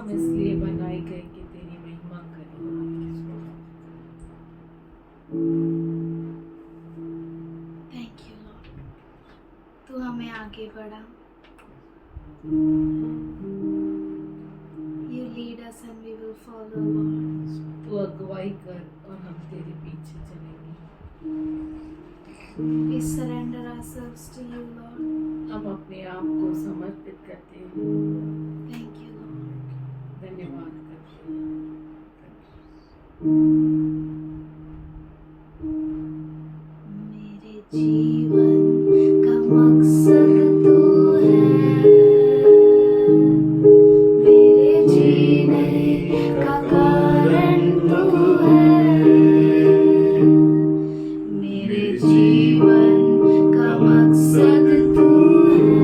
हम इसलिए बनाई गए कि तेरी महिमा करें। थैंक यू लॉर्ड, तू हमें आगे बढ़ा। You lead us and we will follow lord. तू अगुवाई कर और हम तेरे पीछे चलेंगे। We surrender ourselves to you, Lord. हम अपने आप को समर्पित करते हैं। Thank you, Lord. धन्यवाद करते हैं। मेरे जीवन का मकसद तू है, मेरे जीने का कारण तू है, मेरे जीवन का मकसद तू है,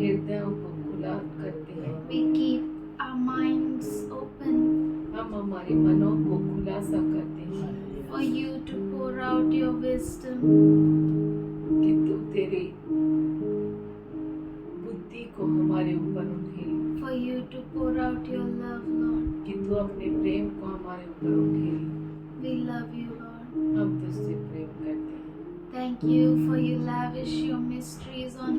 हृदयों को खुला करते हैं। We keep our minds open हम हमारे मनों को खुलासा करते हैं for you to pour out your wisdom, कि तू तेरी बुद्धि को हमारे ऊपर उठेल, for you to pour out your love, Lord. कि तू अपने प्रेम को हमारे ऊपर उठेल। We love you, Lord. हम तुझसे प्रेम करते हैं। Thank you for you lavish your mysteries on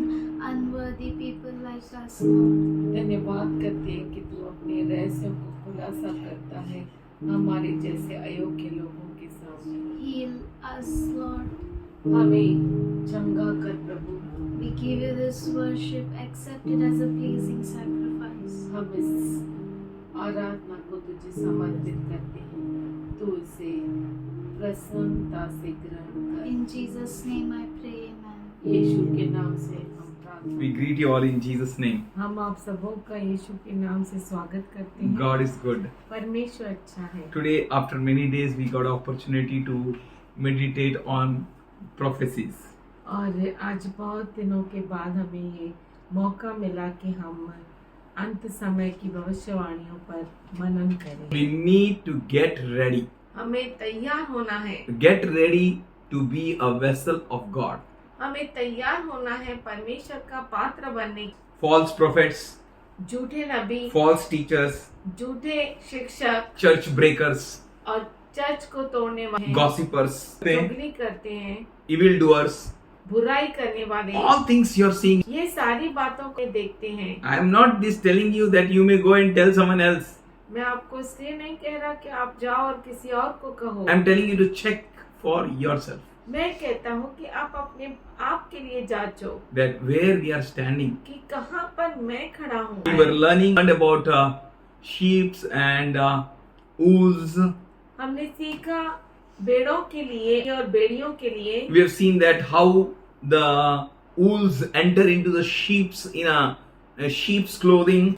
unworthy people like us, Lord. धन्यवाद करते हैं कि तू अपने रहस्यों को खुलासा करता है हमारे जैसे अयोग्य लोगों के सामने। Heal us, Lord. हमें चंगा कर प्रभु। We give you this worship, accept it as a pleasing sacrifice. हम इस आराधना को तुझे समर्पित करते हैं, तू इसे प्रसन्नता से ग्रहण कर। In Jesus' name I pray, amen. यीशु के नाम से हम प्रार्थना। We greet you all in Jesus' name. हम आप सबों का यीशु के नाम से स्वागत करते हैं। God is good. परमेश्वर अच्छा है। Today, after many days, we got opportunity to meditate on prophecies. और आज बहुत दिनों के बाद हमें ये मौका मिला कि हम अंत समय की भविष्यवाणियों पर मनन करें। We need to get ready. हमें तैयार होना है। Get ready to be a vessel of God. हमें तैयार होना है परमेश्वर का पात्र बनने। False prophets, झूठे नबी, false teachers, झूठे शिक्षक church breakers, और चर्च को तोड़ने वाले, gossipers, चुगली करते हैं, evildoers, बुराई करने वाले, all things you are seeing. ये सारी बातों को देखते हैं। I am not this telling you that you may go and tell someone else. मैं आपको इसलिए नहीं कह रहा कि आप जाओ और किसी और को कहो। I am telling you to check for yourself मैं कहता हूँ कि आप अपने आप के लिए जांचो that where we are standing. कि कहाँ पर मैं खड़ा हूँ। We were learning about sheep and wolves. हमने सीखा बेड़ों के लिए और बेड़ियों के लिए। We have seen that how the wolves enter into the sheep's in a sheep's clothing.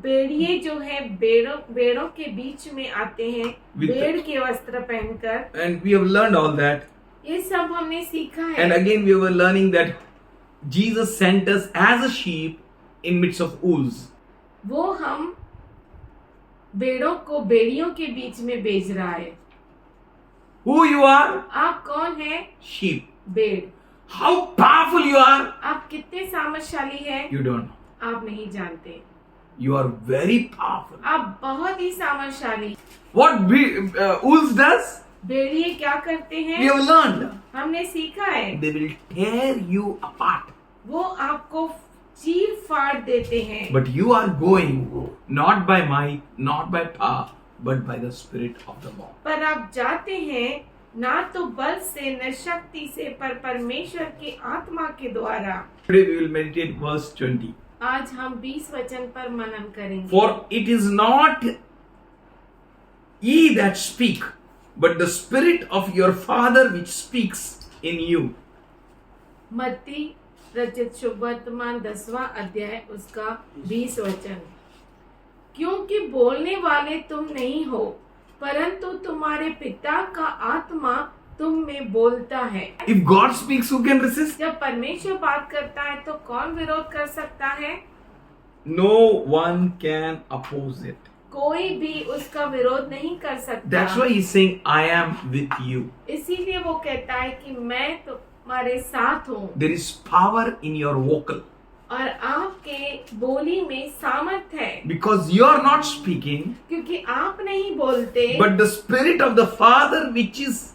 बेड़िए जो है बेड़ों के बीच में आते हैं With बेड़ के वस्त्र पहनकर। And we have learned all that. ये सब हमने सीखा And है। again we were learning that Jesus sent us as a sheep in midst of wolves. वो हम बेड़ों को बेड़ियों के बीच में भेज रहा है। Who you are? आप कौन है? Sheep. Bed. How powerful you are? आप कितने सामर्थशाली हैं? You don't know. आप नहीं जानते। You are very powerful. आप बहुत ही सामर्थशाली। What wolves does? बेड़िए क्या करते We हैं? have learned. हमने सीखा है। They will tear you apart. वो आपको चीर फाड़ देते हैं। But you are going not by might, not by power, but by the Spirit of the Lord. पर आप जाते हैं ना तो बल से न शक्ति से पर परमेश्वर की आत्मा के द्वारा। Today we will meditate verse 20. आज हम 20 वचन पर मनन करेंगे। For it is not ye that speak, but the Spirit of your Father which speaks in you. मत्ती रचित शुभ वर्तमान 10वां अध्याय उसका 20 वचन। क्योंकि बोलने वाले तुम नहीं हो, परंतु तुम्हारे पिता का आत्मा तुम में बोलता है। If God speaks, who can resist? जब परमेश्वर बात करता है तो कौन विरोध कर सकता है? No one can oppose it. कोई भी उसका विरोध नहीं कर सकता। That's why he's saying, I am with you. इसीलिए वो कहता है कि मैं तुम्हारे साथ हूँ। There is power in your vocal. और आपके बोली में सामर्थ है। Because you are not speaking, क्योंकि आप नहीं बोलते, but the Spirit of the Father which is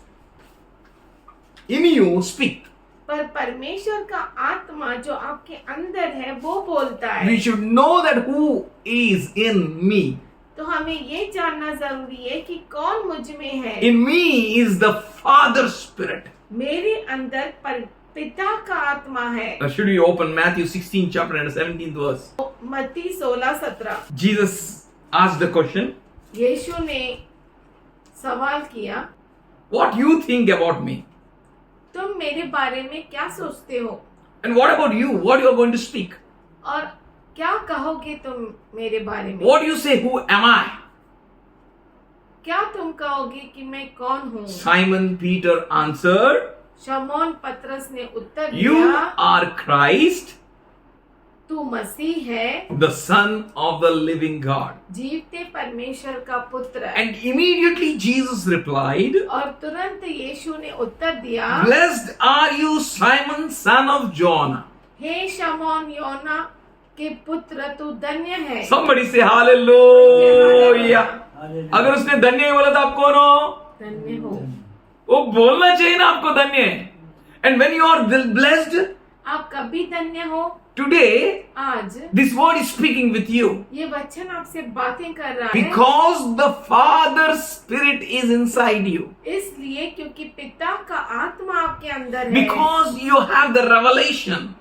in you speak. पर परमेश्वर का आत्मा जो आपके अंदर है वो बोलता है। We should know that who is in me. तो हमें ये जानना जरूरी है कि कौन मुझ में है। In me is the Father's Spirit. मेरे अंदर पिता का आत्मा है। Should we open Matthew 16 chapter and 17th verse? मत्ती 16-17। Jesus asked the question, यीशु ने सवाल किया, what you think about me? तुम मेरे बारे में क्या सोचते हो? And what about you? What you are going to speak? और क्या कहोगे तुम मेरे बारे में? What do you say? Who am I? क्या तुम कहोगे कि मैं कौन हूँ? Simon Peter answered, शमौन पतरस ने उत्तर you दिया, are Christ, तू मसीह है, the Son of the living God. जीवते परमेश्वर का पुत्र। And immediately Jesus replied, और तुरंत यीशु ने उत्तर दिया, Blessed are you, Simon, son of Jonah. हे शमौन योना के पुत्र, तू धन्य है। Somebody say hallelujah. अगर उसने धन्य ही बोला तो आप कौन हो? धन्य हो। वो बोलना चाहिए ना आपको धन्य है। And when you are blessed, आप कभी धन्य हो। today आज this word is speaking with you ये वचन आपसे बातें कर रहा है, because the Father's Spirit is inside you. इसलिए क्योंकि पिता का आत्मा आपके अंदर है, Because you have the revelation.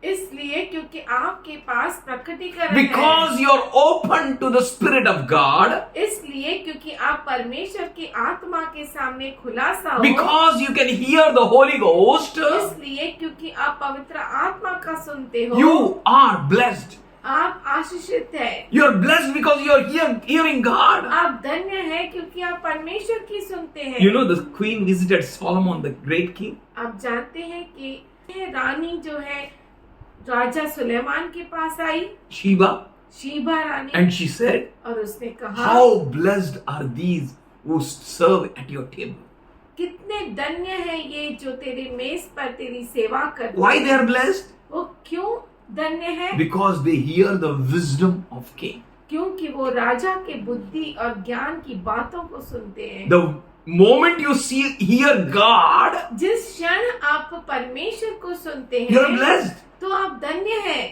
इसलिए क्योंकि आपके पास प्रकटीकरण Because you are open to the Spirit of God. है, इसलिए क्योंकि आप परमेश्वर की आत्मा के सामने खुलासा हो, Because you can hear the Holy Ghost. इसलिए क्योंकि आप पवित्र आत्मा का सुनते हो, You are blessed. आप आशीषित है। You are blessed because you are hearing God. आप धन्य है क्योंकि आप परमेश्वर की सुनते हैं। You know the queen visited Solomon, the great king. आप जानते हैं कि ये रानी जो है राजा सुलेमान के पास आई, Sheba. Sheeba Rani, And she said, और उसने कहा, how blessed are these who serve at your table. कितने धन्य है ये जो तेरी मेज पर तेरी सेवा करते Why हैं। they are blessed? वो क्यों धन्य है? Because they hear the wisdom of king. क्योंकि वो राजा के बुद्धि और ज्ञान की बातों को सुनते हैं। The moment you hear God, जिस क्षण आप परमेश्वर को सुनते you are हैं, blessed. तो आप धन्य हैं।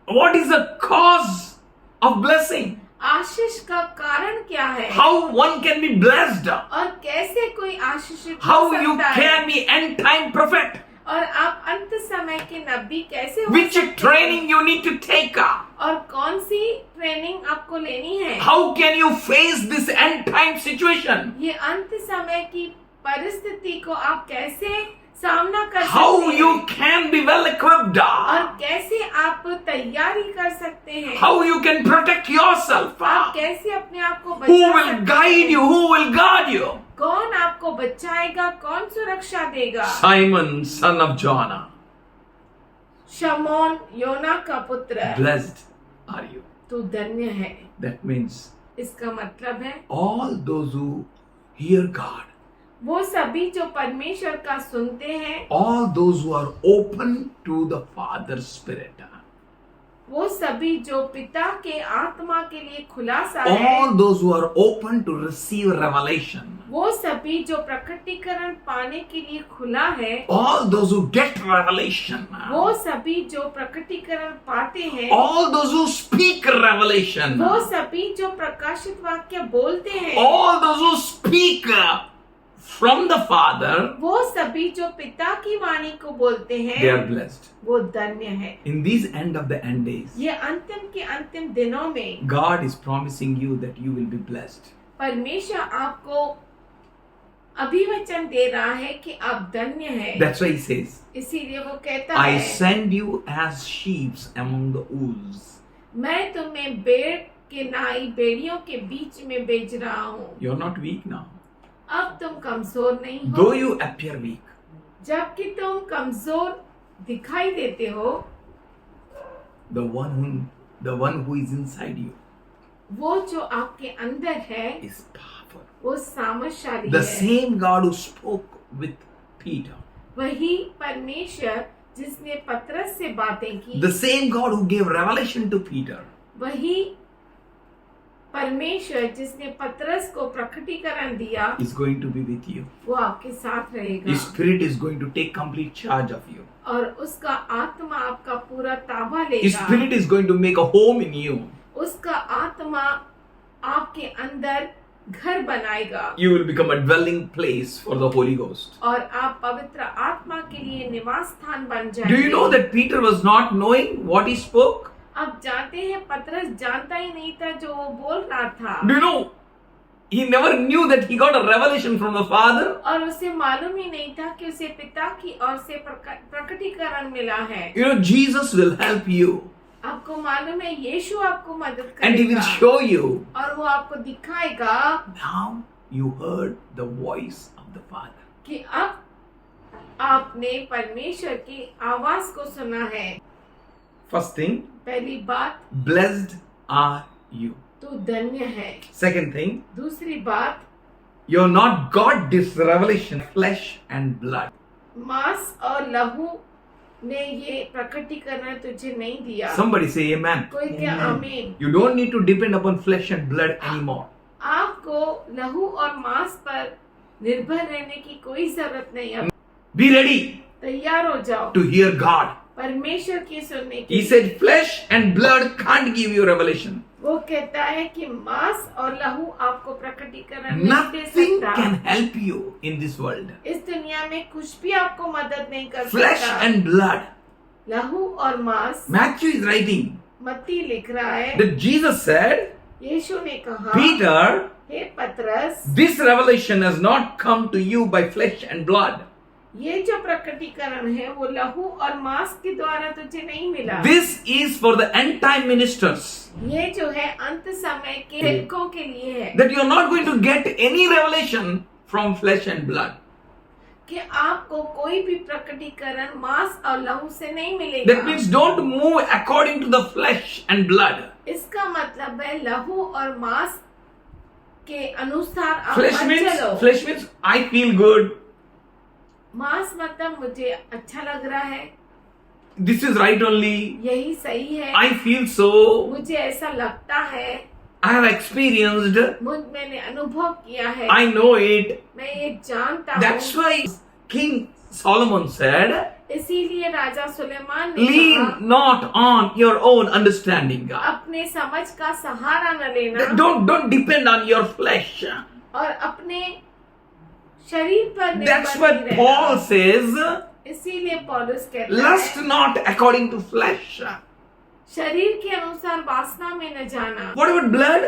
What is the cause of blessing? आशीष का कारण क्या है? How one can be blessed? और कैसे कोई आशीषित हो How you सकता है? can be end time prophet? और आप अंत समय के नबी कैसे हो Which सकते हैं? training you need to take? और कौन सी ट्रेनिंग आपको लेनी है? How can you face this end time situation? ये अंत समय की परिस्थिति को आप कैसे सामना कर How सकते you हैं? can be well equipped? और कैसे आप तैयारी कर सकते हैं? How you can protect yourself? आप कैसे अपने आप को Who बचा will सकते guide हैं? you? Who will guard you? कौन आपको बचाएगा? कौन सुरक्षा देगा? Simon, son of Jonah. शमौन योना का पुत्र, Blessed are you. तू धन्य है। That means इसका मतलब है all those who hear God, वो सभी जो परमेश्वर का सुनते हैं, all those who are open to the Father's Spirit, वो सभी जो पिता के आत्मा के लिए खुलासा है, all those who are open to receive revelation, वो सभी जो प्रकटीकरण पाने के लिए खुला है, all those who get revelation, वो सभी जो प्रकटीकरण पाते हैं, all those who speak revelation, वो सभी जो प्रकाशित वाक्य बोलते हैं, all those who speak from the Father, वो सभी जो पिता की वाणी को बोलते they हैं, are blessed. वो धन्य है। In these end of the end days, ये अंतिम के अंतिम दिनों में God is promising you that you will be blessed. परमेश्वर आपको अभिवचन दे रहा है कि आप धन्य हैं। That's why he says, इसीलिए वो कहता I है, send you as sheep among the wolves. मैं तुम्हें भेड़ के नाई बेड़ियों के बीच में भेज रहा हूँ। You're not weak now. अब तुम कमजोर नहीं हो, Though you appear weak, जबकि तुम कमजोर दिखाई देते हो, the one who is inside you वो जो आपके अंदर है is powerful. वो सामर्थशाली The है। same God who spoke with Peter, वही परमेश्वर जिसने पतरस से बातें की, the same God who gave revelation to Peter, वही परमेश्वर जिसने पतरस को प्रकटीकरण दिया, is going to be with you. वो आपके साथ रहेगा। His Spirit is going to take complete charge of you. और उसका आत्मा आपका पूरा ताबा His लेगा। Spirit is going to make a home in you. उसका आत्मा आपके अंदर घर बनाएगा You will become a dwelling place for the Holy Ghost. और आप पवित्र आत्मा के लिए निवास स्थान बन Do जाएंगे। you know that Peter was not knowing what he spoke? आप जानते हैं पतरस जानता ही नहीं था जो वो बोल रहा था, Do you know? He never knew that he got a revelation from the Father. और उसे मालूम ही नहीं था कि उसे पिता की ओर से प्रकटीकरण मिला है। You know, Jesus will help you आपको मालूम है यीशु आपको मदद and he will करेगा show you. और वो आपको दिखाएगा Now you heard the voice of the Father. कि अब आपने परमेश्वर की आवाज को सुना है। First thing, पहली बात, blessed are you. तू धन्य है। Second thing, दूसरी बात, you're not got this revelation, flesh and blood. मांस और लहू ने ये प्रकटीकरण तुझे नहीं दिया। Somebody say amen. कोई क्या आमीन। You don't need to depend upon flesh and blood anymore. आपको लहू और मांस पर निर्भर रहने की कोई जरूरत नहीं है। Be ready तैयार हो जाओ to hear God. परमेश्वर की सुनने He की। said flesh and blood can't give you revelation. वो कहता है कि मांस और लहू आपको प्रकटीकरण नहीं दे Nothing सकता। can help you in this world. इस दुनिया में कुछ भी आपको मदद नहीं कर Flesh सकता। and blood. लहू और मांस। Matthew is writing मत्ती लिख रहा है, that Jesus said, यीशु ने कहा, Peter, हे पतरस, this revelation has not come to you by flesh and blood. ये जो प्रकटीकरण है वो लहू और मांस के द्वारा तुझे नहीं मिला। This is for the end time ministers. ये जो है अंत समय के सेवकों के लिए है That you are not going to get any revelation from flesh and blood. कि आपको कोई भी प्रकटीकरण मांस और लहू से नहीं मिलेगा। That means don't move according to the flesh and blood. इसका मतलब है लहू और मांस के अनुसार आप Flesh मत चलो। means I feel good. मांस मतलब मुझे अच्छा लग रहा है, This is right only. यही सही है, I feel so. मुझे ऐसा लगता है, I have experienced. मैंने अनुभव किया है, I know it. मैं ये जानता That's हूँ। why King Solomon said, इसीलिए राजा सुलेमान ने lean कहा, not on your own understanding. अपने समझ का सहारा न लेना Don't depend on your flesh. और अपने शरीर पर That's निर्भर why नहीं Paul रहना। says, इसीलिए पौलुस कहता lust है, not according to flesh. शरीर के अनुसार वासना में न जाना। What about blood?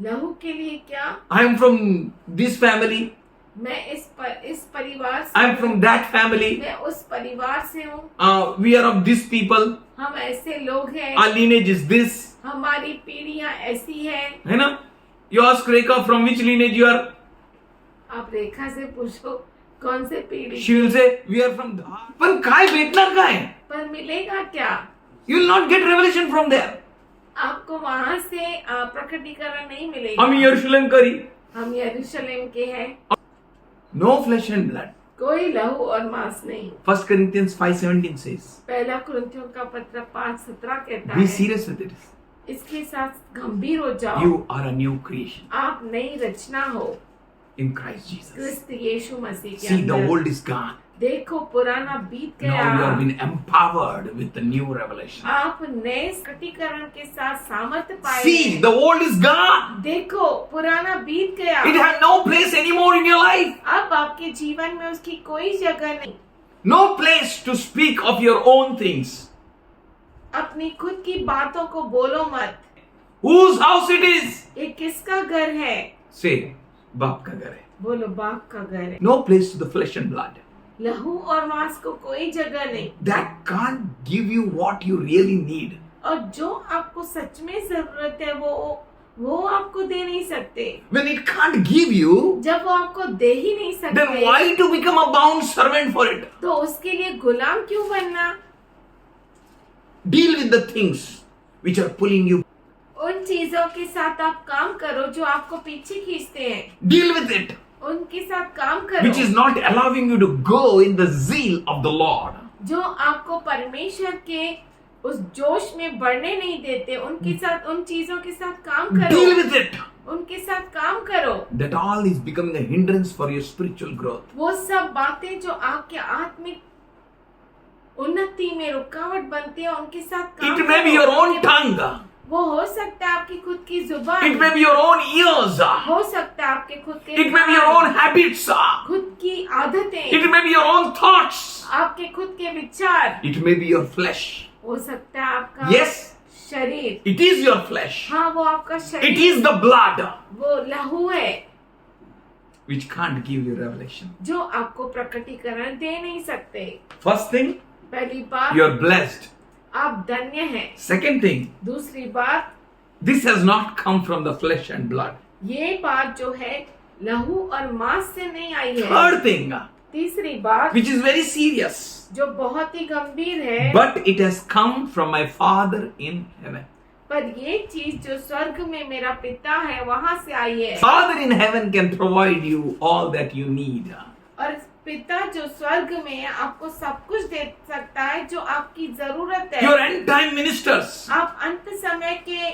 लहू के लिए क्या? I am from this family. मैं इस परिवार से I am from that family. मैं उस परिवार से हूँ। We are of these people. हम ऐसे लोग हैं। Our lineage is this. हमारी पीढ़ियाँ ऐसी हैं। है ना? You ask Rekha from which lineage you are. आप रेखा से पूछो कौन से पीढ़ी। She will say we are from. पण काय भेटणार काय? पर मिलेगा क्या? You will not get revelation from there. आपको वहाँ से प्रकटीकरण नहीं मिलेगा। हम यरूशलेम करी. हम यरूशलेम के हैं। No flesh and blood. कोई लहू और मांस नहीं। 1 Corinthians 5:17 says. पहला कुरिन्थियों का पत्र 5:17 कहता Be है, serious with it. इसके साथ गंभीर हो जाओ। You are a new creation आप नई रचना हो in Christ Jesus. क्रिस्त यीशु मसीह के See, the अंदर। old is gone. देखो पुराना बीत Now you have गया। been empowered with the new revelation. आप नए प्रकटीकरण के साथ सामर्थ्य पाए। See, the old is gone. देखो पुराना बीत गया। It has no place anymore in your life. अब आपके जीवन में उसकी कोई जगह नहीं। No place to speak of your own things. अपनी खुद की बातों को बोलो मत। Whose house it is? ये किसका घर है? Say, बाप का घर है. बोलो बाप का घर है। No place to the flesh and blood. लहू और मांस को कोई जगह नहीं। That can't give you what you really need. और जो आपको सच में जरूरत है वो आपको दे नहीं सकते। When it can't give you, जब वो आपको दे ही नहीं then सकते, why to become a bound servant for it? तो उसके लिए गुलाम क्यों बनना? Deal with the things which are pulling you. उन चीजों के साथ आप काम करो जो आपको पीछे खींचते हैं। Deal with it, उनके साथ काम करो which is not allowing you to go in the zeal of the Lord. जो आपको परमेश्वर के उस जोश में बढ़ने नहीं देते। उनके साथ उन चीजों के साथ काम Deal करो। with it. उनके साथ काम करो। That all is becoming a hindrance for your spiritual growth. वो सब बातें जो आपके आत्मिक उन्नति में रुकावट बनती है उनके साथ काम It may be your own tongue. वो हो सकता है आपकी खुद की जुबान, It may be your own ears. हो सकता है आपके खुद के It may be your own habits. खुद की आदतें, It may be your own thoughts. आपके खुद के विचार, It may be your flesh. हो सकता है आपका Yes, शरीर। it is your flesh. हाँ, वो आपका It शरीर, is the blood वो लहू है which can't give you revelation. जो आपको प्रकटीकरण दे नहीं सकते। First thing, पहली बात, you are blessed. आप धन्य हैं। Second thing, दूसरी बात, this has not come from the flesh and blood. ये बात जो है लहू और मांस से नहीं आई है। Third thing, तीसरी बात which is very serious, जो बहुत ही गंभीर है, but it has come from my Father in heaven. पर ये चीज जो स्वर्ग में मेरा पिता है वहां से आई है। Father in heaven can provide you all that you need. और पिता जो स्वर्ग में है आपको सब कुछ दे सकता है जो आपकी जरूरत है। Your end time ministers, आप अंत समय के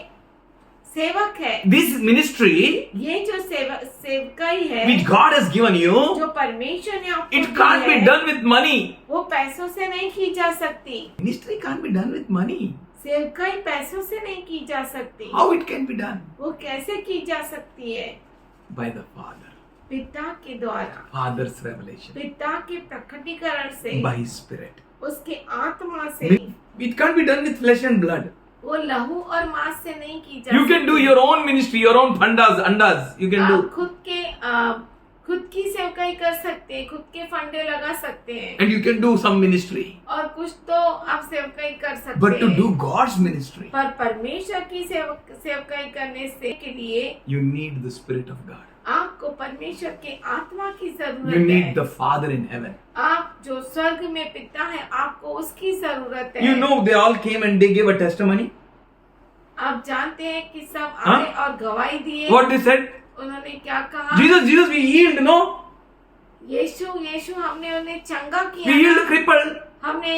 सेवक है। this ministry ये जो सेवकाई है which God has given you, जो परमेश्वर ने आपको it दी can't be है, done with money. वो पैसों से नहीं की जा सकती। Ministry can't be done with money. सेवकाई पैसों से नहीं की जा सकती। How it can be done? वो कैसे की जा सकती है? By the Father. पिता के द्वारा, Father's revelation. पिता के प्रकटीकरण से, By His Spirit. उसके आत्मा से। It can't be done with flesh and blood. वो लहू और मांस से नहीं की जा You can do your own ministry, your own andas. You can आप do. खुद की सेवकाई कर सकते हैं, खुद के फंडे लगा सकते हैं, And you can do some ministry. और कुछ तो आप सेवकाई कर सकते But to हैं। do God's ministry, पर परमेश्वर की सेवकाई करने से के लिए you need the Spirit of God. आपको परमेश्वर के आत्मा की You जरूरत need है। the Father in heaven. आप जो स्वर्ग में पिता है आपको उसकी जरूरत है। You know, they all came and they gave a testimony. आप जानते हैं कि सब हाँ? आए और गवाही दिए। What they said? उन्होंने क्या कहा? Jesus, we healed, no? यीशु हमने उन्हें चंगा We किया healed ना? crippled. हमने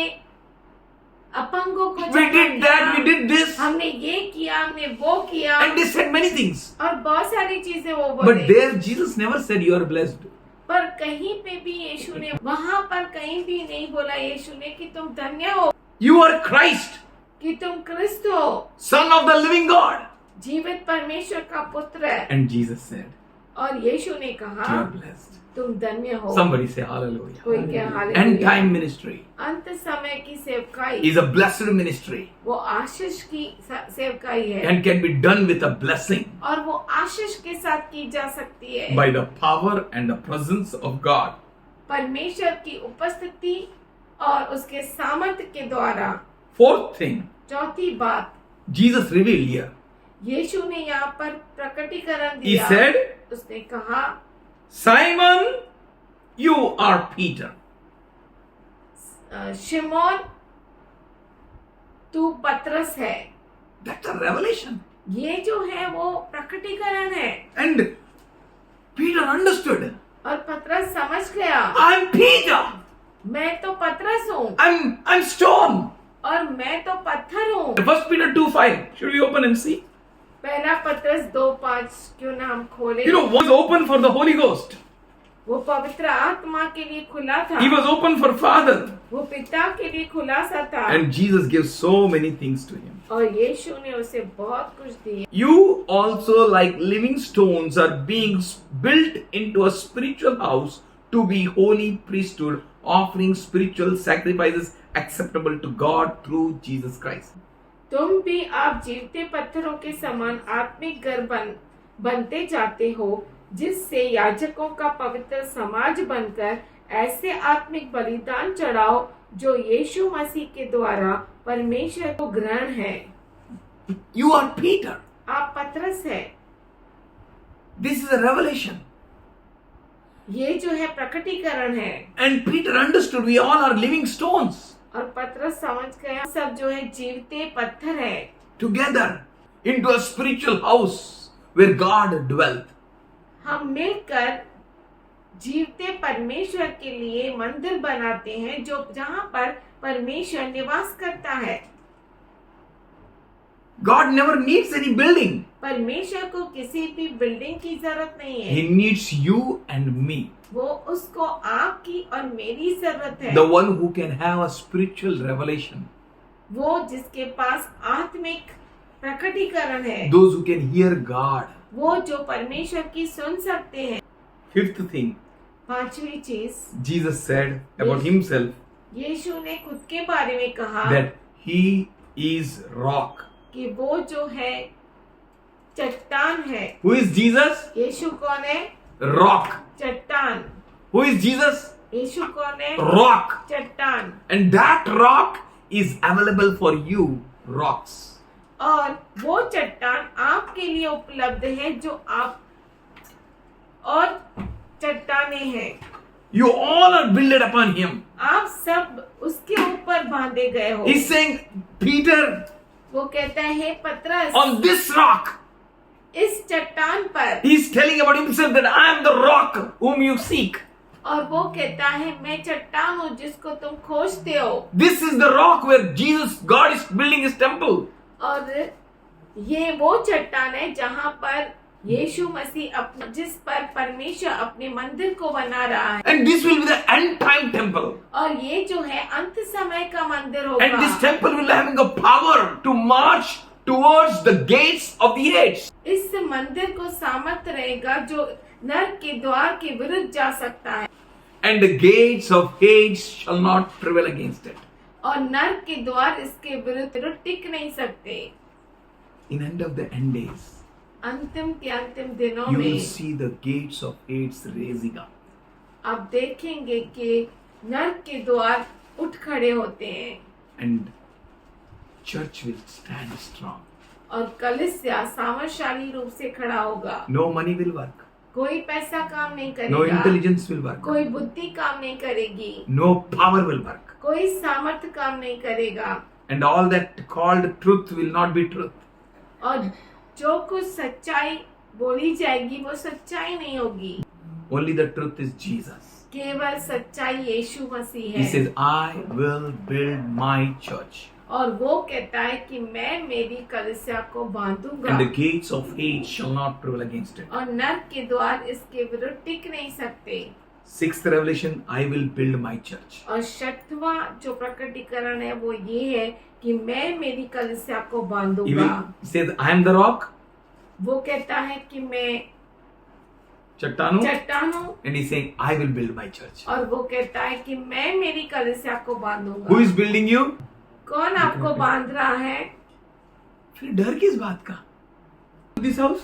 अपंगों को We चंगा did that, किया। we did this. हमने ये किया, हमने वो किया, And they said many things. और बहुत सारी चीजें वो But बोले। there, Jesus never said you are blessed. पर कहीं पे भी यीशु ने वहाँ पर कहीं भी नहीं बोला यीशु ने कि तुम धन्य हो, You are Christ, कि तुम क्रिस्त हो, Son of the living God. जीवित परमेश्वर का पुत्र है। And Jesus said, और यीशु ने you कहा are blessed. तुम धन्य हो। Somebody say hallelujah. कोई क्या End हालेलुया। time ministry अंत समय की सेवकाई is a blessed ministry वो आशीष की सेवकाई है, and can be done with a blessing और वो आशीष के साथ की जा सकती है by the power and the presence of God. परमेश्वर की उपस्थिति और उसके सामर्थ्य के द्वारा। Fourth thing, चौथी बात, Jesus revealed here. यीशु ने यहाँ पर प्रकटीकरण He दिया। said, उसने कहा, Simon, you are Peter. शिमोन तू पतरस है। That's a revelation. ये जो है वो प्रकटीकरण है। And Peter understood. और पतरस समझ गया, I'm Peter. मैं तो पतरस हूँ I'm stone. और मैं तो पत्थर हूँ। 1 Peter 2:5. Should we open and see? पहला पतरस 2:5 क्यों ना हम खोले। You know, was open for the Holy Ghost. वो पवित्र आत्मा के लिए खुला था, He was open for Father. वो पिता के लिए खुला सा था। And Jesus gives so many things to him. और यीशु ने उसे बहुत कुछ दिया। You also, like living stones, are being built into a spiritual house to be holy priesthood, offering spiritual sacrifices acceptable to God through Jesus Christ. तुम भी आप जीवते पत्थरों के समान आत्मिक घर बनते जाते हो, जिससे याजकों का पवित्र समाज बनकर ऐसे आत्मिक बलिदान चढ़ाओ जो यीशु मसीह के द्वारा परमेश्वर को ग्रहण है। You are Peter. आप पतरस है। This is a revelation. ये जो है प्रकटीकरण है। And Peter understood we all are living stones और पतरस समझ गया सब जो है जीवते पत्थर है, together into a spiritual house where God dwelt. हम मिलकर जीवते परमेश्वर के लिए मंदिर बनाते हैं जो जहाँ पर परमेश्वर निवास करता है। God never needs any building. परमेश्वर को किसी भी बिल्डिंग की जरूरत नहीं है। He needs you and me. वो उसको आपकी और मेरी जरूरत है। The one who can have a spiritual revelation. वो जिसके पास आत्मिक प्रकटीकरण है। Those who can hear God. वो जो परमेश्वर की सुन सकते हैं। Fifth thing, पांचवी चीज, Jesus said about himself यीशु ने खुद के बारे में कहा that he is rock. कि वो जो है चट्टान है। Who is Jesus? यीशु कौन है? Rock. चट्टान। Who is Jesus? यीशु कौन है? Rock. चट्टान। And that rock is available for you, rocks. और वो चट्टान आपके लिए उपलब्ध है जो आप और चट्टाने हैं। You all are builded upon him. आप सब उसके ऊपर बांधे गए हो। He's saying, Peter, वो कहता है, हे पतरस, on this rock. इस चट्टान पर। He's telling about himself that I am the rock whom you seek. और वो कहता है, मैं चट्टान हूँ जिसको तुम खोजते हो। This is the rock where Jesus, God is building his temple. और ये वो चट्टान है जहाँ पर यीशु मसीह अपना, जिस पर परमेश्वर अपने मंदिर को बना रहा है। And this will be the end time temple. और ये जो है अंत समय का मंदिर And this होगा। temple will having a power to march towards the gates of the Hades. इस मंदिर को सामर्थ्य रहेगा जो नरक के द्वार के विरुद्ध जा सकता है। And the gates of Hades shall not prevail against it. और नरक के द्वार इसके विरुद्ध टिक नहीं सकते। In end of the end days, अंतिम के अंतिम दिनों you will में see the gates of Hades raising up. आप देखेंगे कि नरक के द्वार उठ खड़े होते हैं। And church will stand strong. और कलीसिया सामर्थशाली रूप से खड़ा होगा। No money will work. कोई पैसा काम नहीं No करेगा, intelligence will work. कोई बुद्धि काम नहीं करेगी, No power will work. कोई सामर्थ्य काम नहीं करेगा। And all that called truth will not be truth. और जो कुछ सच्चाई बोली जाएगी वो सच्चाई नहीं होगी। Only the truth is Jesus. केवल सच्चाई यीशु मसीह He है। says, I will build my church. और वो कहता है कि मैं मेरी कलीसिया को बांधूंगा And the gates of Hades shall not prevail against it. और नरक के द्वार इसके विरुद्ध टिक नहीं सकते। Sixth revelation, I will build my church. और छठवां जो प्रकटीकरण है वो ये है कि मैं मेरी कलीसिया को He बांधूंगा। will says, I am the rock, वो कहता है कि मैं चट्टान हूं, चट्टान हूँ। and he's saying, I will build my church. और वो कहता है कि मैं मेरी कलीसिया को Who बांधूंगा। is building you? कौन आपको बांध रहा है? फिर डर किस बात का? This house?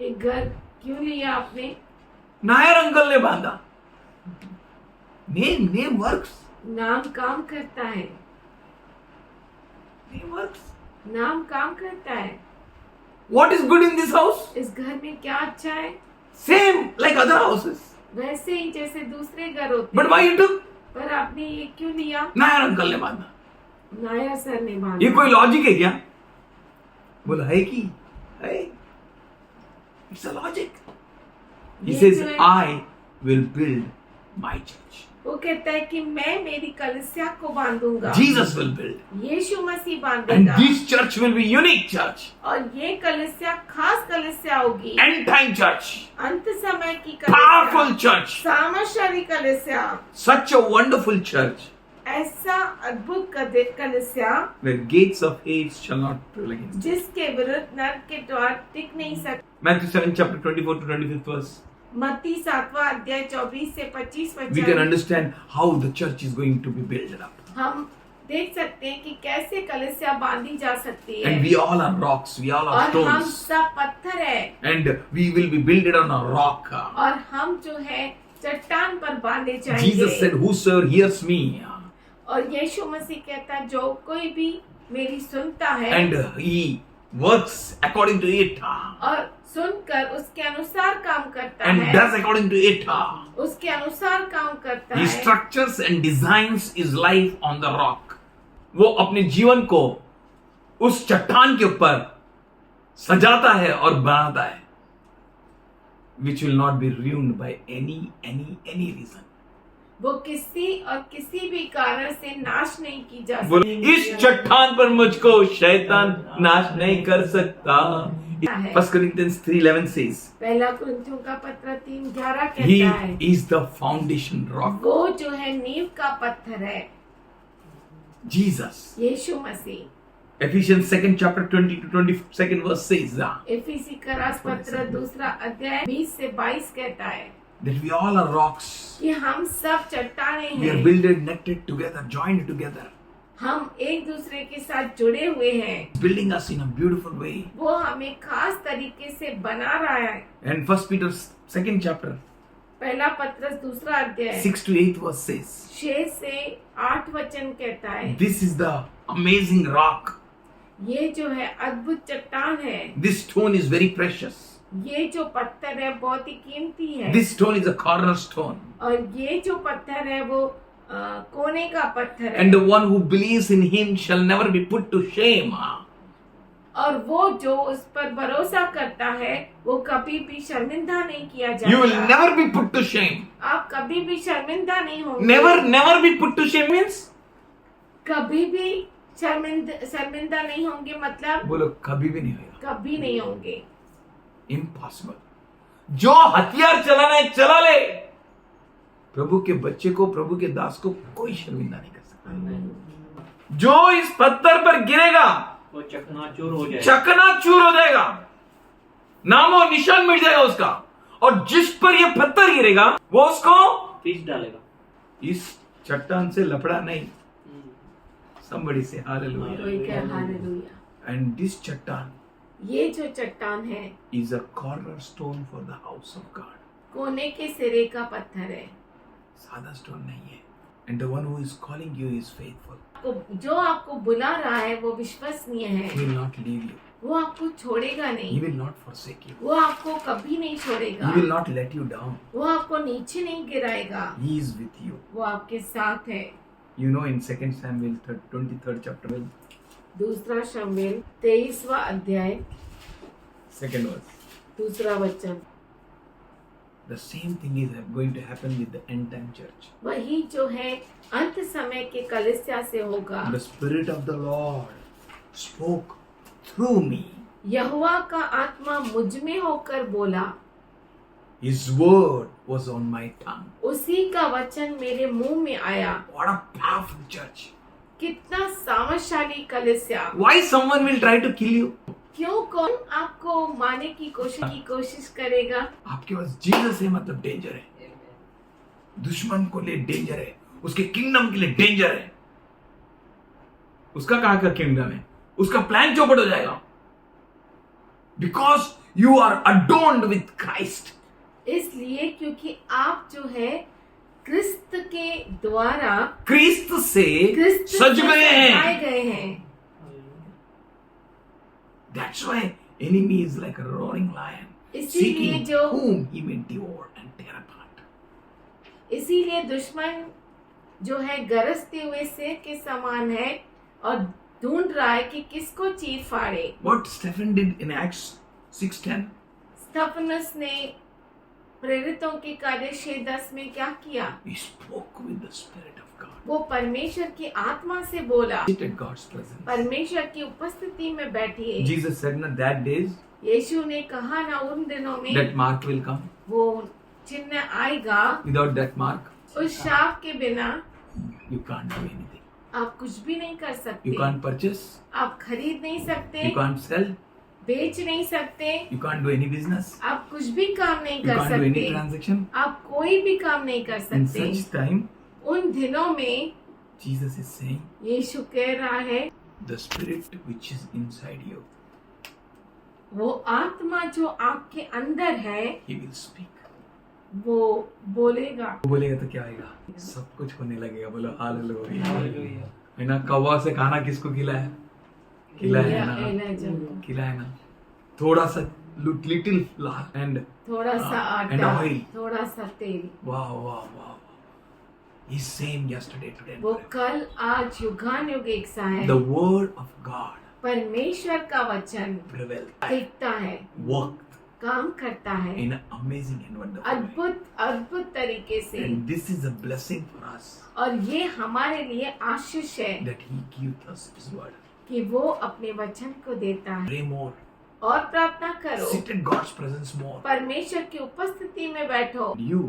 एक घर क्यों लिया आपने? नायर अंकल ने बांधा. Name works. नाम काम करता है। Name works. नाम काम करता है। What is good in this house? इस घर में क्या अच्छा है? Same like other houses. वैसे ही जैसे दूसरे घर होते But हैं। why you took? पर आपने ये क्यों लिया? नायर अंकल ने बांधा. नायर सर ने ये बांधा। कोई लॉजिक है क्या? बोला है कि है. It's a logic. He ये says, जो है- I will build my church. वो कहता है कि मैं मेरी कलीसिया को बांधूंगा। Jesus will build. Yeshu Masih And बांधेगा। this church will be unique church. और ये कलीसिया खास कलीसिया होगी। End time church. अंत समय की Powerful कलीसिया, church. सामर्थशाली कलीसिया, Such a wonderful church. ऐसा अद्भुत कलीसिया Where gates of Hades shall not prevail against it. जिसके विरुद्ध नरक के द्वार टिक नहीं सकते। Matthew 7 chapter 24 to 25th verse. मत्ती 7वां अध्याय 24 से 25 We can वचन understand how the church is going to be built up. हम देख सकते हैं कि कैसे कलीसिया बांधी जा सकती है। And we all are rocks. We all are और हम stones. सब पत्थर है And we will be built on a rock. और हम जो है चट्टान पर बांधे Jesus said, जाएंगे। whosoever hears me. और यीशु मसीह कहता है जो कोई भी मेरी सुनता है And he works according to it. और सुनकर उसके अनुसार काम करता And है, does according to it. उसके अनुसार काम करता He है, structures and designs his life on the rock. वो अपने जीवन को उस चट्टान के ऊपर सजाता है और बनाता है. Which will not be ruined by any reason. वो किसी और किसी भी कारण से नाश नहीं की जा बोलो, सकती। इस चट्टान पर मुझको शैतान नाश नहीं कर सकता. है। 1 Corinthians 3:11 says, पहला कुरिन्थियों का पत्र 3:11 He कहता है is the foundation rock. वो जो है नींव का पत्थर है, Jesus. Yeshu Masih. Ephesians 2nd chapter 20 to 22nd verse says एफिसी का राष्ट्र पत्र 2 अध्याय 20 से 22 कहता है that we all are rocks. कि हम सब चट्टाने We are हैं, builded, connected together, joined together, हम एक दूसरे के साथ जुड़े हुए हैं। building us in a beautiful way. वो हमें खास तरीके से बना रहा है। And 1 Peter 2nd chapter पहला पत्रस 2 अध्याय 6 to 8 verse says, 6 से 8 वचन कहता है This is the amazing rock. ये जो है अद्भुत चट्टान है, This stone is very precious. ये जो पत्थर है बहुत ही कीमती है। This stone is a cornerstone. और ये जो पत्थर है वो कोने का पत्थर है। And the one who believes in him shall never be put to shame. और वो जो उस पर भरोसा करता है वो कभी भी शर्मिंदा नहीं किया You will जाएगा। never be put to shame. आप कभी भी शर्मिंदा नहीं होंगे। Never be put to shame means? कभी भी शर्मिंदा नहीं होंगे मतलब बोलो कभी भी नहीं होगा. कभी नहीं होंगे। Impossible. जो हथियार चलाना है चला ले. प्रभु के बच्चे को, प्रभु के दास को कोई शर्मिंदा नहीं कर सकता. जो इस पत्थर पर गिरेगा वो चकनाचूर हो जाएगा। चकनाचूर हो जाएगा, नामो निशान मिट जाएगा उसका. और जिस पर ये पत्थर गिरेगा वो उसको पीस डालेगा। इस चट्टान से लपड़ा नहीं. Somebody say hallelujah. कोई कहे हालेलुया। And this चट्टान ये जो चट्टान है is a cornerstone for the house of God. कोने के सिरे का पत्थर है। सादा स्टोन नहीं है. And the one who is calling you is faithful. जो आपको बुला रहा है वो विश्वसनीय He है। will not leave you. वो आपको छोड़ेगा He नहीं। will not forsake you. वो आपको कभी नहीं छोड़ेगा। He will not let you down. वो आपको नीचे नहीं गिराएगा। He is with you. वो आपके साथ है। You know in 2 Samuel 23rd chapter, दूसरा शमूएल 23वां अध्याय 2nd verse. दूसरा वचन। The same thing is going to happen with the end time church. वही जो है अंत समय के कलीसिया से होगा। The Spirit of the Lord spoke through me. यहोवा का आत्मा मुझ में होकर बोला। His word was on my tongue. उसी का वचन मेरे मुंह में आया। What a powerful church. कितना सामर्थशाली कलीसिया। Why someone will try to kill you? क्यों कौन आपको मारने की कोशिश करेगा? आपके पास जीसस है मतलब डेंजर है. दुश्मन को लिए डेंजर है, उसके किंगडम के लिए डेंजर है. उसका कहाँ का किंगडम है? उसका प्लान चौपट हो जाएगा. Because you are adorned with Christ. इसलिए क्योंकि आप जो है क्रिस्त के द्वारा क्रिस्त से क्रिस्त सज गए हैं. सजाए गए हैं। That's why enemy is like a roaring lion, इसीलिए seeking जो whom he may devour and tear apart. इसीलिए दुश्मन जो है गरजते हुए शेर के समान है और ढूंढ रहा है कि किसको चीर फाड़े। What Stephen did in Acts 6:10? स्तेफनस ने प्रेरितों के कार्य 6:10 में क्या किया? He spoke with the Spirit of God. वो परमेश्वर की आत्मा से बोला। Sit at God's presence. परमेश्वर की उपस्थिति में बैठिए। Jesus said, "Na that days यीशु ने कहा ना उन दिनों में that mark will come. वो चिन्ह आएगा। Without that mark, उस शाप के बिना you can't do anything. आप कुछ भी नहीं कर सकते। You can't purchase. आप खरीद नहीं सकते। You can't sell. बेच नहीं सकते। You can't do any business. आप कुछ भी काम नहीं You कर can't do any सकते। transaction. आप कोई भी काम नहीं कर In सकते। such time, उन दिनों में Jesus is saying, यीशु कह रहा है the Spirit which is inside you, वो आत्मा जो आपके अंदर है He will speak. वो बोलेगा। वो बोलेगा तो क्या होगा? सब कुछ होने लगेगा. बोलो हालेलुया. है ना? कौवा से खाना किसको खिलाया? खिलाया है ना? एलीजा को। खिलाया ना? थोड़ा सा लिटिल फ्लावर एंड थोड़ा सा and आटा, oil. थोड़ा सा तेल। wow. He's same yesterday, today. and वो forever. कल आज युगानुयुग एक सा है। The word of God परमेश्वर का वचन prevails. दिखता है, Work काम करता है in an amazing and wonderful way. अद्भुत तरीके से। And this is a blessing for us और ये हमारे लिए आशीष है that He gives us His word. कि वो अपने वचन को देता है। Pray more. और प्रार्थना करो, Sit at God's presence more. परमेश्वर की उपस्थिति में बैठो You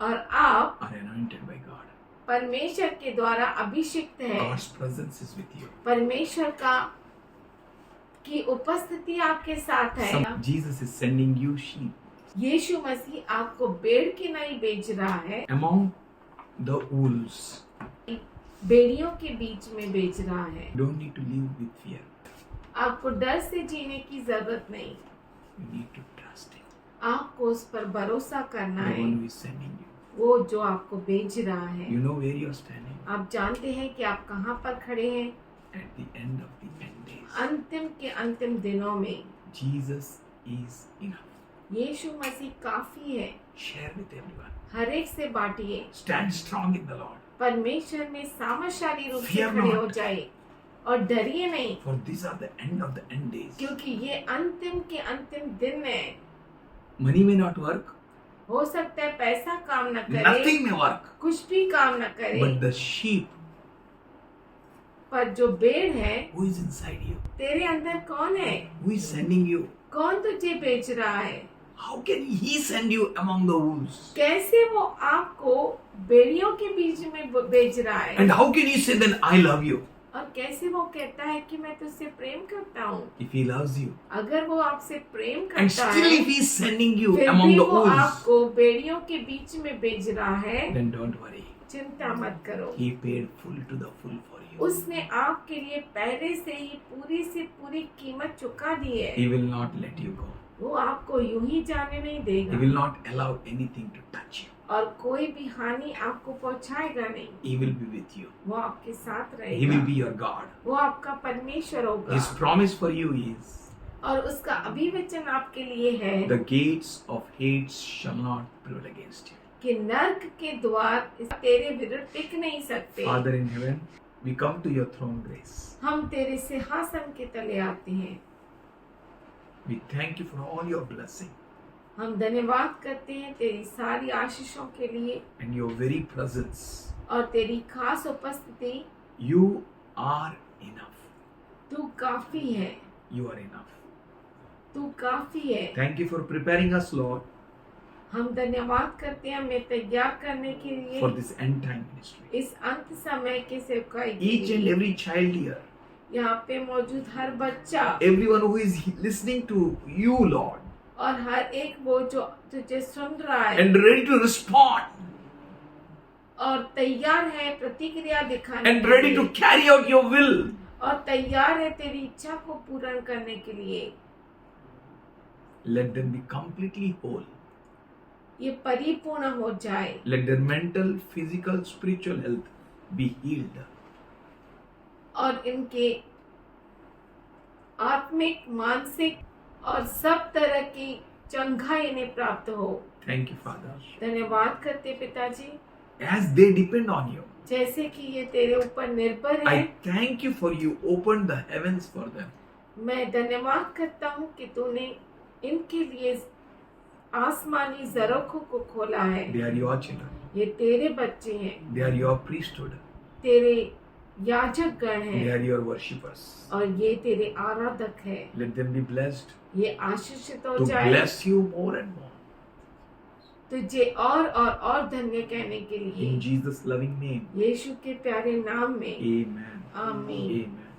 और आप are anointed by God. परमेश्वर के द्वारा अभिषिक्त है। God's presence is with you. परमेश्वर का की उपस्थिति आपके साथ है। Jesus is sending you sheep यीशु मसीह आपको भेड़ की नहीं बेच रहा है, among the wolves. भेड़ियों के बीच में बेच रहा है। You don't need to live with fear. आपको डर से जीने की जरूरत नहीं, You need to trust Him, आपको उस पर भरोसा करना the है। one who is sending you. वो जो आपको भेज रहा है। You know where you are standing आप जानते हैं कि आप कहाँ पर खड़े हैं। at the end of the end days. अंतिम के अंतिम दिनों में Jesus is enough. यीशु मसीह काफी है। Share with everyone. हर एक से बांटिए। Stand strong in the Lord. परमेश्वर में सामर्थ्यशाली रूप से Fear खड़े not. हो जाए और डरिए नहीं, For these are the end of the end days. क्योंकि ये अंतिम के अंतिम दिन है। Money may not work. हो सकता है पैसा काम न करे, Nothing may work. कुछ भी काम न करे, But the sheep पर जो भेड़ है who is inside you, तेरे अंदर कौन है? who is sending you, कौन तुझे बेच रहा है? how can he send you among the wolves? कैसे वो आपको भेड़ियों के बीच में बेच रहा है? And how can he say then I love you? और कैसे वो कहता है कि मैं तुझसे प्रेम करता हूँ? If he loves you. अगर वो आपसे प्रेम And करता still है, if he is sending you फिर among भी the वो wolves, आपको भेड़ियों के बीच में बेच रहा है, then don't worry. चिंता मत करो। He paid full to the full for you. उसने आपके लिए पहले से ही पूरी से पूरी कीमत चुका दी है। He will not let you go. वो आपको यूं ही जाने नहीं He देगा will not allow anything to touch you. और कोई भी हानि आपको पहुंचाएगा नहीं। He will be with you. वो आपके साथ He रहेगा। will be your God. वो आपका परमेश्वर होगा। His promise for you is, और उसका अभिवचन आपके लिए है the gates of hate shall not prevail against you. कि नर्क के द्वार तेरे विरुद्ध टिक नहीं सकते। Father in heaven, we come to your throne grace. हम तेरे सिंहासन के तले आते हैं। We thank you for all your blessing हम धन्यवाद करते हैं तेरी सारी आशीषों के लिए and your very presence. और तेरी खास उपस्थिति। You are enough. तू काफी है, You are enough. तू काफी है। Thank you for preparing us, Lord, हम धन्यवाद करते हैं हमें तैयार करने के लिए for this end time ministry. इस अंत समय के सेवकाई के Each and लिए। every child here, यहाँ पे मौजूद हर बच्चा everyone who is listening to you, Lord, और हर एक वो जो तुझे सुन रहा है and ready to respond और तैयार है प्रतिक्रिया दिखाने and के ready to लिए carry out your will. और तैयार है तेरी इच्छा को पूर्ण करने के लिए। Let them be completely whole. ये परिपूर्ण हो जाए। Let their mental, physical, spiritual health be healed. और इनके आत्मिक, मानसिक और सब तरह की चंगाई इन्हें प्राप्त हो। Thank you, Father. धन्यवाद करते पिताजी, As they depend on you, जैसे कि ये तेरे ऊपर निर्भर है। I thank you for you opened the heavens for them. मैं धन्यवाद करता हूँ कि तूने इनके लिए आसमानी जरखों को खोला है। They are your children. ये तेरे बच्चे हैं, They are your priesthood. तेरे याजक गण They हैं are your worshippers. और ये तेरे आराधक है। Let them be blessed ये आशीषित हो to जाए bless you more and more. तुझे और धन्य कहने के लिए In Jesus' loving name. यीशु के प्यारे नाम में। Amen. आमीन। Amen.